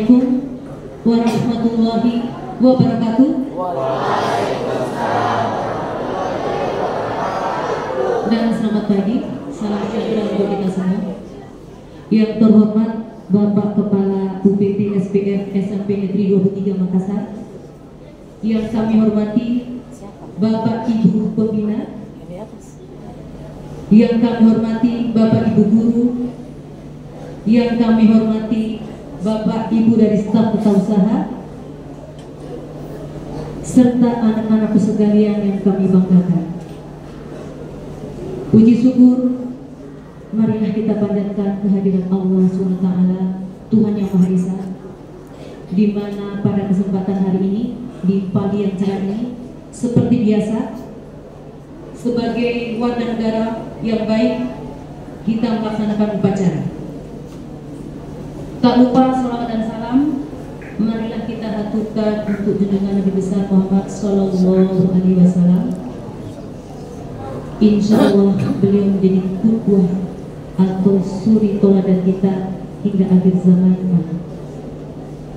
Assalamualaikum warahmatullahi wabarakatuh. Dan selamat pagi, salam sejahtera untuk kita semua. Yang terhormat Bapak Kepala UPT SPF SMP Negeri 23 Makassar, yang kami hormati Bapak Ibu Pembina, yang kami hormati Bapak Ibu Guru, yang kami hormati Bapak Ibu dari staf Tata-Usaha, serta anak-anakku sekalian yang kami banggakan. Puji syukur, marilah kita panjatkan kehadiran Allah SWT, Tuhan yang Maha Esa, di mana pada kesempatan hari ini, di pagi yang cerah ini, seperti biasa, sebagai warga negara yang baik, kita melaksanakan upacara. Tak lupa salawat dan salam, marilah kita haturkan untuk junjungan Nabi besar Muhammad Sallallahu Alaihi Wasallam. Insya Allah beliau menjadi qudwah atau suri toladan kita hingga akhir zaman.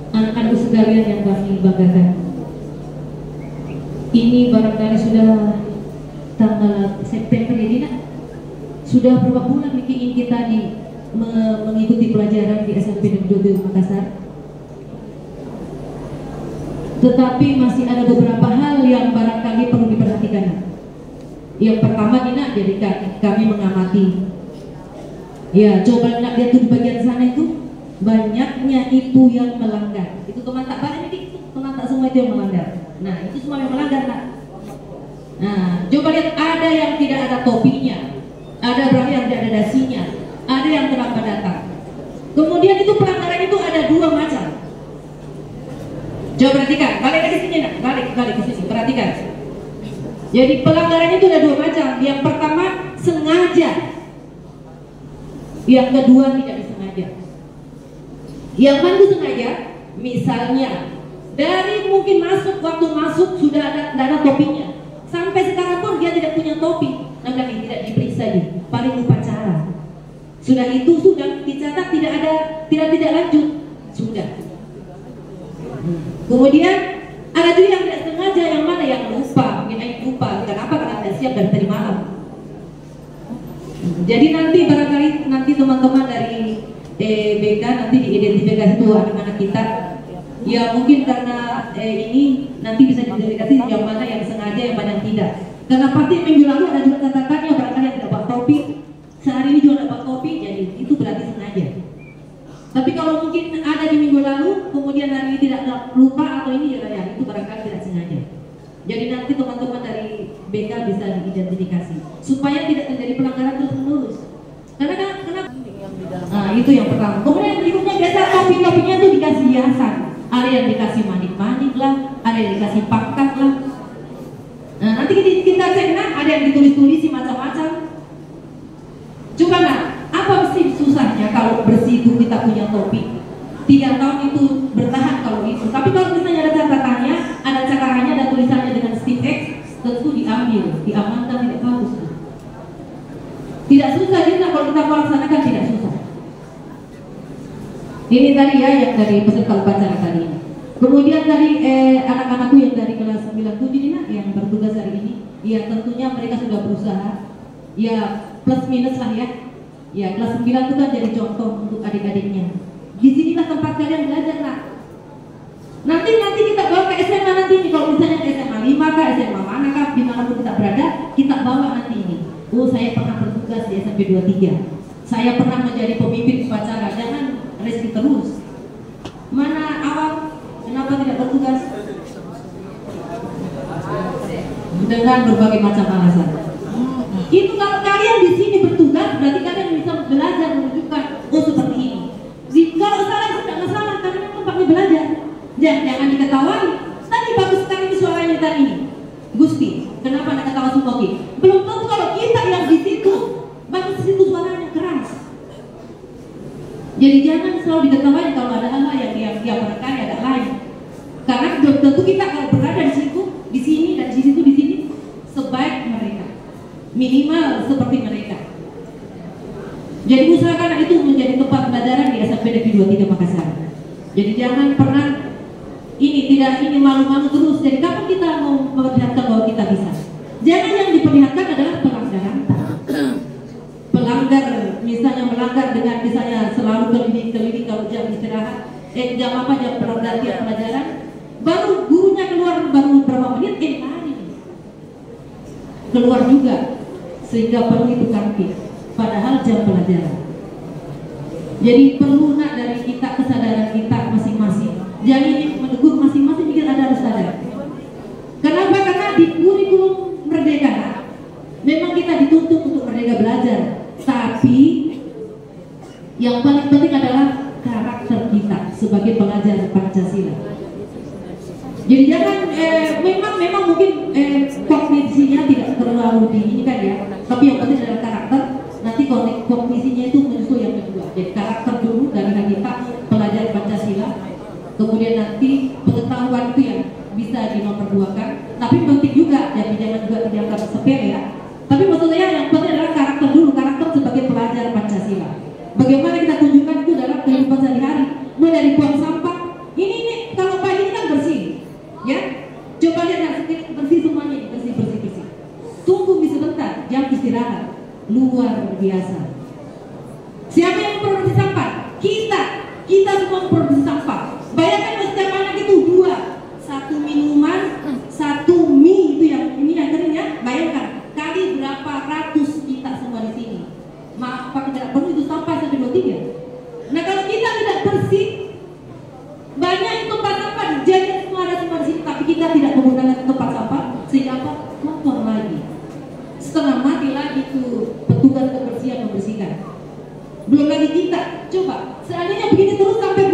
Anak-anak sekalian yang kami banggakan, ini barangkali sudah tanggal September ini, sudah berapa bulan ingin kita mengikuti pelajaran di SMP Negeri 23 Makassar. Tetapi masih ada beberapa hal yang barangkali perlu diperhatikan. Yang pertama, Nina, jadi kami mengamati. Ya, coba nak lihat di bagian sana itu banyaknya itu yang melanggar. Itu teman tak banyak itu, teman tak semua itu yang melanggar. Nah, itu semua yang melanggar, nak. Nah, coba lihat, ada yang tidak ada topinya, ada berarti yang tidak ada dasinya, ada yang terlambat datang. Kemudian itu pelanggaran itu ada dua macam. Coba perhatikan, balik lagi sini, nak. Balik ke sini, perhatikan. Jadi pelanggaran itu ada dua macam. Yang pertama sengaja, yang kedua tidak disengaja. Yang mana itu sengaja? Misalnya dari mungkin waktu masuk sudah ada topinya. Sampai sekarang pun dia tidak punya topi, namun tidak diperiksa di paling upacara. Sudah itu sudah dicatat tidak lanjut, sudah. Kemudian ada juga yang tidak sengaja, yang mana yang lupa, mungkin lupa. Kenapa? Karena tidak siap dari tadi malam. Jadi nanti barangkali teman-teman dari BK nanti diidentifikasi itu anak-anak kita. Ya mungkin karena ini nanti bisa diidentifikasi yang mana yang sengaja, yang mana yang tidak. Karena pasti minggu lalu ada juga catatannya barangkali yang tidak pakai topi. Sehari ini juga tidak pakai topi, jadi itu berarti sengaja. Tapi kalau mungkin ada di minggu lalu, kemudian hari ini tidak lupa atau ini ya itu barangkali tidak sengaja. Jadi nanti teman-teman dari BK bisa diidentifikasi supaya tidak terjadi pelanggaran terus-menerus. Karena itu yang pertama. Kemudian yang berikutnya biasa topi-topinya tuh dikasih hiasan. Ada yang dikasih manik-manik lah, ada yang dikasih pangkat lah. Nah, nanti kita cek, ada yang ditulis-tulisi macam-macam. Coba apa sih susahnya kalau bersih itu kita punya topi? 3 tahun itu bertahan kalau itu. Tapi kalau misalnya ada catatannya, ada cakarannya, ada tulisannya dengan stick X, tentu diambil, diamankan, tidak bagus. Tidak susah, jadi kalau kita melaksanakan tidak susah. Ini tadi ya yang dari peserta upacara tadi. Kemudian dari anak-anakku yang dari kelas 97 ini yang bertugas hari ini, ya tentunya mereka sudah berusaha. Ya plus minus lah ya. Ya kelas 9 itu kan jadi contoh untuk adik-adiknya. Disinilah tempat kalian belajar nak. Nanti kita bawa ke SMA nanti ini. Kalau misalnya ke SMA 5 kah, SMA mana kah, dimanapun kita berada, kita bawa nanti ini. Oh saya pernah bertugas di SMP 23. Saya pernah menjadi pemimpin upacara. Jangan resi terus. Mana awal? Kenapa tidak bertugas? Dengan berbagai macam alasan. Itu kalau kalian di sini bertugas, berarti kalian bisa belajar menunjukkan oh seperti ini. Kalau salah tidak masalah, kalian tempatnya belajar. Jangan diketahui. Tadi bagus sekali ini suaranya tadi ini. Gusti, kenapa anda ketawa semua? Belum tentu kalau kita yang di situ, bagus di situ suaranya keras. Jadi jangan selalu diketahui kalau ada hal yang barangkali ada lain. Karena belum tentu kita kalau berada di situ, di sini dan di situ, di sini sebaik mereka, minimal seperti mereka. Jadi usahakan itu menjadi tempat pelajaran di SMP Negeri 23 Makassar. Jadi jangan pernah ini malu-malu terus. Jadi kapan kita mau memperlihatkan bahwa kita bisa? Jangan yang diperlihatkan adalah pelanggaran. Pelanggar, misalnya melanggar dengan misalnya selalu keliling kalau jam istirahat, jam pelajaran, baru gurunya keluar baru berapa menit, lari keluar juga, sehingga perlu itu kantin. Padahal jam pelajaran. Jadi perlu nak dari kita kesadaran kita masing-masing. Jadi menegur masing-masing kita harus sadar. Kenapa? Karena di kurikulum Merdeka memang kita dituntut untuk merdeka belajar, tapi yang paling penting adalah karakter kita sebagai pelajar Pancasila. Jadi jangan memang mungkin kognisinya tidak terlalu tinggi kan ya, tapi yang penting adalah karakter. Nanti kognisinya itu menyusul yang kedua. Jadi karakter dulu dari kita pelajar Pancasila, kemudian nanti pengetahuan itu yang bisa dinomorduakan. Tapi penting juga, jadi jangan juga dianggap sepele ya. Tapi maksudnya yang penting adalah karakter dulu, karakter sebagai pelajar Pancasila. Bagaimana kita tunjukkan itu dalam kehidupan sehari-hari, mulai dari buang sampah. Ini kalau pagi ini kan bersih, ya. Coba lihat bersih semuanya, bersih. Tunggu sebentar, jam istirahat, luar biasa. Siapa yang memproduksi sampah? Kita semua memproduksi sampah. Bayangkan setiap anak itu 2, 1 minuman, 1 mie itu yang ini yang kering ya. Bayangkan kali berapa ratus kita semua di sini. Maaf, pakai tidak perlu itu sampah sampai 23. Nah kalau kita tidak bersih, banyak itu tempat sampah, jadi semua ada semua di sini, tapi kita tidak menggunakan tempat sampah, sehingga apa? Kotor lagi. Setengah mati lagi tuh petugas kebersihan membersihkan. Belum lagi kita, coba seandainya begini terus sampai